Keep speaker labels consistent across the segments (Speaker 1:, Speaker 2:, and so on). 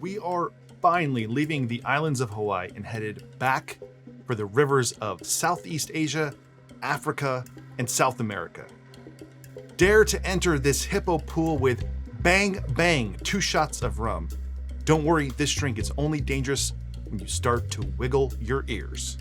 Speaker 1: We are finally leaving the islands of Hawaii and headed back for the rivers of Southeast Asia, Africa, and South America. Dare to enter this hippo pool with bang bang 2 shots of rum. Don't worry, this drink is only dangerous when you start to wiggle your ears.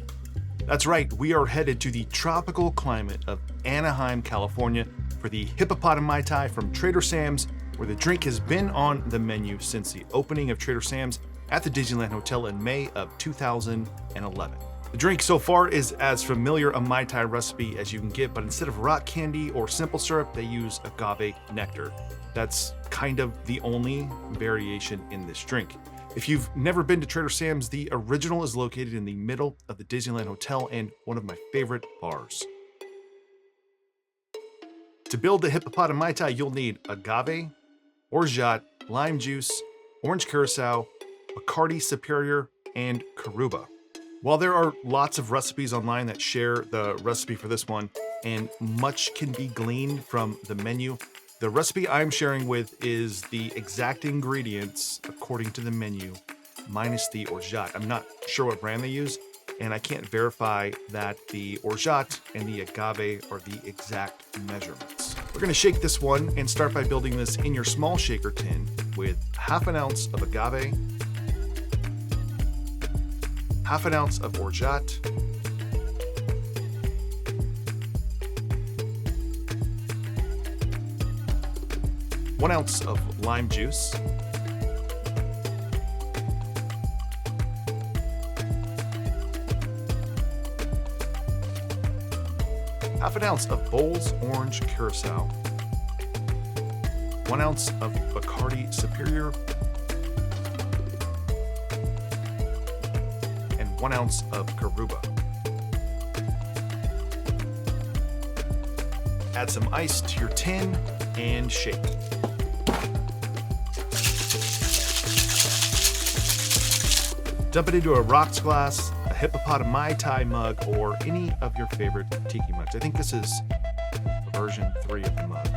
Speaker 1: That's right, we are headed to the tropical climate of Anaheim, California for the HippopotoMai-Tai from Trader Sam's, where the drink has been on the menu since the opening of Trader Sam's at the Disneyland Hotel in May of 2011. The drink so far is as familiar a Mai Tai recipe as you can get, but instead of rock candy or simple syrup, they use agave nectar. That's kind of the only variation in this drink. If you've never been to Trader Sam's, the original is located in the middle of the Disneyland Hotel and one of my favorite bars. To build the HippopotoMai-Tai, you'll need agave, orgeat, lime juice, orange curacao, Bacardi Superior, and Karuba. While there are lots of recipes online that share the recipe for this one, and much can be gleaned from the menu, the recipe I'm sharing with is the exact ingredients according to the menu, minus the orgeat. I'm not sure what brand they use, and I can't verify that the orgeat and the agave are the exact measurements. We're gonna shake this one and start by building this in your small shaker tin with half an ounce of agave, half an ounce of orgeat, one ounce of lime juice, half an ounce of Bowls orange curacao, 1 ounce of Bacardi Superior, and 1 ounce of Karuba. Add some ice to your tin and shake. Dump it into a rocks glass, a HippopotoMai-Tai mug, or any of your favorite tiki mugs. I think this is version 3 of the mug.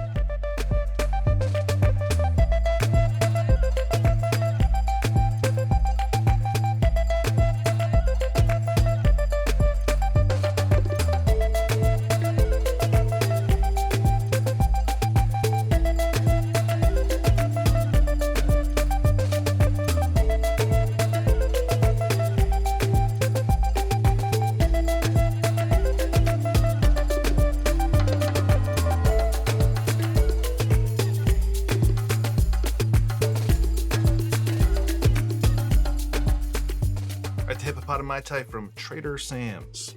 Speaker 1: HippopotoMai-Tai from Trader Sam's.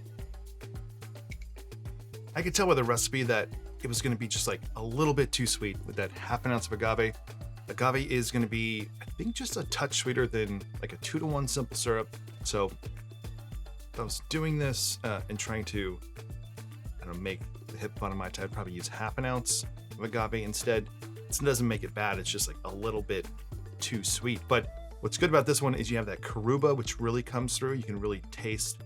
Speaker 1: I could tell by the recipe that it was going to be just like a little bit too sweet with that half an ounce of agave. Agave is going to be, I think, just a touch sweeter than like a 2-to-1 simple syrup. So if I was doing this and trying to make the HippopotoMai-Tai, I'd probably use half an ounce of agave instead. This doesn't make it bad. It's just like a little bit too sweet. But what's good about this one is you have that Karuba, which really comes through. You can really taste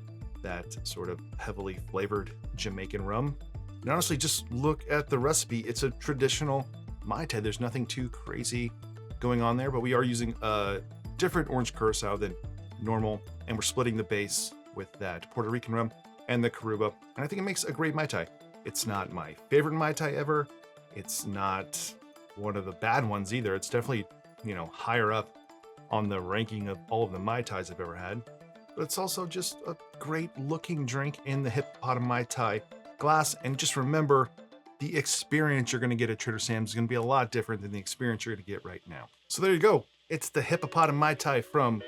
Speaker 1: that sort of heavily flavored Jamaican rum. And honestly, just look at the recipe. It's a traditional Mai Tai. There's nothing too crazy going on there, but we are using a different orange curacao than normal, and we're splitting the base with that Puerto Rican rum and the Karuba. And I think it makes a great Mai Tai. It's not my favorite Mai Tai ever. It's not one of the bad ones either. It's definitely, higher up on the ranking of all of the Mai Tais I've ever had, but it's also just a great looking drink in the HippopotoMai-Tai glass. And just remember, the experience you're going to get at Trader Sam's is going to be a lot different than the experience you're going to get right now. So there you go. It's the HippopotoMai-Tai from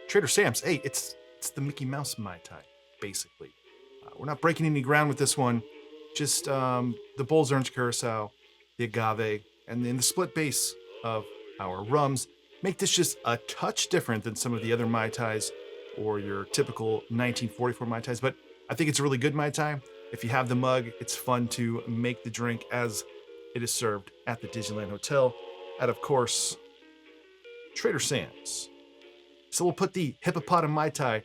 Speaker 1: Trader Sam's. Hey, it's the Mickey Mouse Mai Tai, basically. We're not breaking any ground with this one. Just the Bowls orange curacao, the agave, and then the split base of our rums make this just a touch different than some of the other Mai Tais or your typical 1944 Mai Tais, but I think it's a really good Mai Tai. If you have the mug, it's fun to make the drink as it is served at the Disneyland Hotel at, of course, Trader Sam's. So we'll put the HippopotoMai-Tai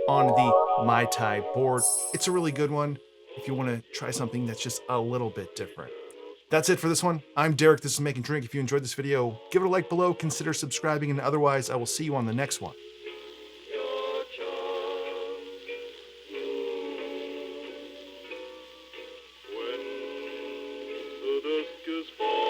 Speaker 1: on the Mai Tai board. It's a really good one if you want to try something that's just a little bit different. That's it for this one. I'm Derek. This is Make and Drink. If you enjoyed this video, give it a like below, consider subscribing, and otherwise, I will see you on the next one.